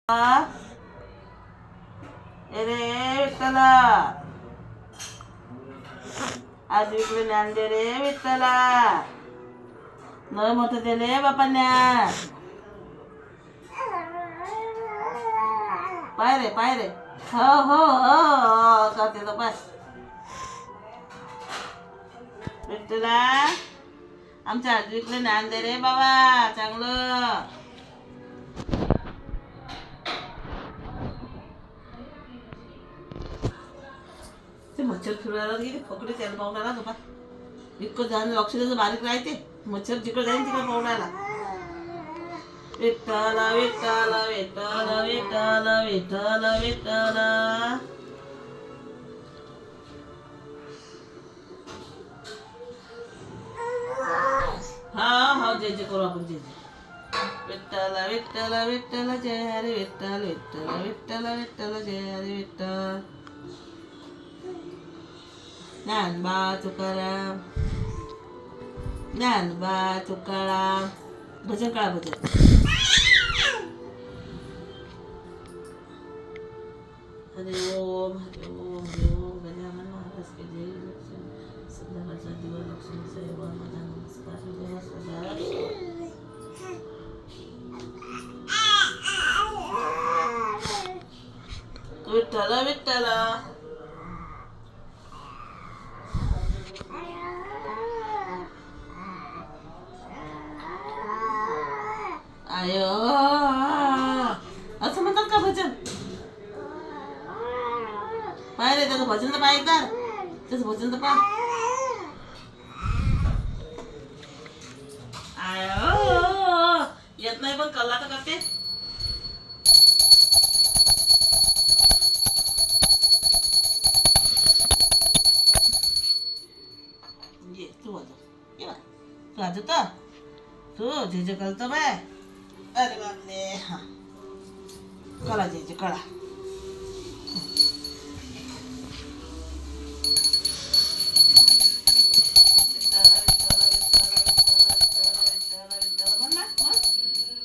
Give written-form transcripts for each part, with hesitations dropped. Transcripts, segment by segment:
अरे विठ्ठला, आज इकडे ज्ञान दे रे विठ्ठला. न मोठं दे रे बापांना. पाय रे पाय रे. हो हो हो करते तो पाय. विठ्ठला, आमच्या आज इकडे ज्ञान दे रे बाबा चांगलं. ते मच्छर फिरवायला गेले पकडे त्याला पाहुणाला बाबा. इतकं जाणं लक्ष त्याचं बारीक राहते. मच्छर जिकडे जाईल तिकडे पाहुणाला. विठ्ठला विठ्ठला विठ्ठला विठ्ठला विठ्ठला विठ्ठला. हा हा जय जय करू आपण जय जय. विठ्ठला विठ्ठला विठ्ठला जय हरे विठ्ठल विठ्ठला विठ्ठला विठ्ठला जय हरे विठ्ठल. ज्ञानबा तुकाराम, ज्ञानबा तुकाराम. भजन काळा भजन. हरे ओम हरे ओम हरे ओम. गजानन महाराज के जय. सदाचा दिवा लक्ष्मी सेवा माझा नमस्कार. जय सदा. विठ्ठला विठ्ठला. आयो असं म्हणतात का भजन? पाय रे त्याचं भजन तर पाय एकदा. त्याचं भजन तर पाय. आयो येत नाही पण कल्ला तर करते. ये तू वाजव. ये बा तू वाजवतो. तू जे जे करतो बाय. अरे बापरे. हा कळा जे कळा.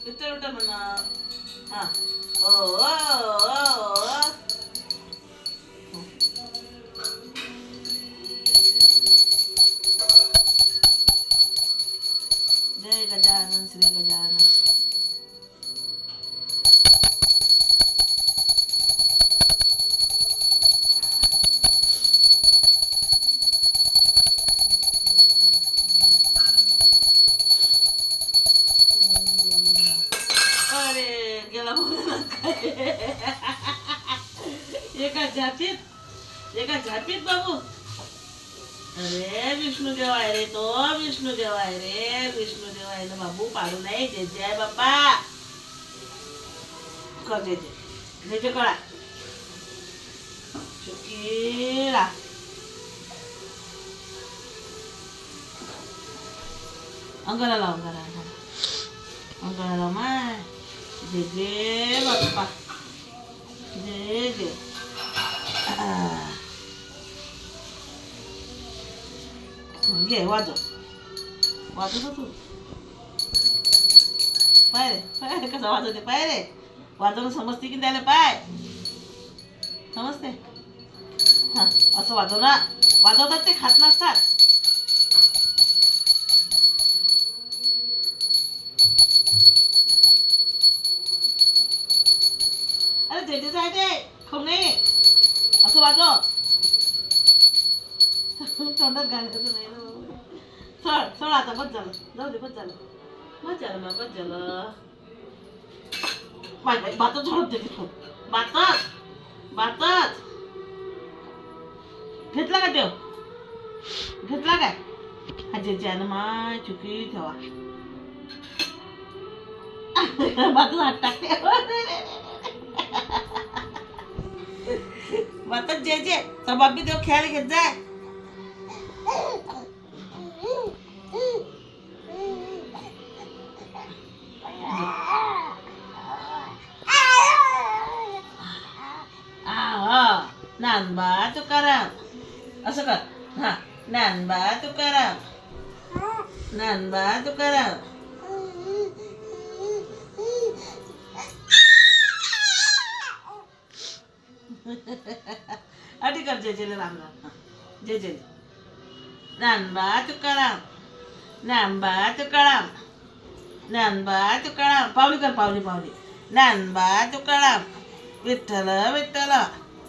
विठ्ठल विठ्ठल म्हणा. हा ओ जय गजानन श्री गजानन. अरे गेला बोलला काय. एका झापीत बाबू. अरे विष्णुदेव आहे रे तो. विष्णुदेव आहे रे. विष्णुदेव आहे ना बाबू. पाडू नाही. जय जय बाप्पा. कर जय जय. जय जय कळा. चुकीला अंगाला लाव. अंगाला लाव माय. जय जय बाप्पा. जय जय. घे वाजव. वाजव तू. पाय रे पाय कसा वाजवते. पाय रे वाजवणं समजते की त्याला. पाय समजते. हा असं वाजव ना. वाजवतात ते खात नसतात. अरे तेच आहे ते खाऊ नये. असं वाजव. तोंडात घालायचं नाही ना. चढ चढ आता. बस झालं. जाऊ दे. बस झालं. बस झालं मग. बस झालं. माय बाई भातच झोडत देते खूप. भातच घेतला का देव. घेतला काय. आजीच्यानं माय चुकी ठेवा. भातच हात टाकते. भातच जे जे सबाबी देव खेळायला घेत जाय. ज्ञानबा तुकाराम. असं कर. हा ज्ञानबा तुकाराम. ज्ञानबा तुकाराम. अटी कर जेजेले राम राम जेजेले ज्ञानबा तुकाराम ज्ञानबा तुकाराम ज्ञानबा तुकाराम पावली कर पावली पावली ज्ञानबा तुकाराम विठ्ठल विठ्ठल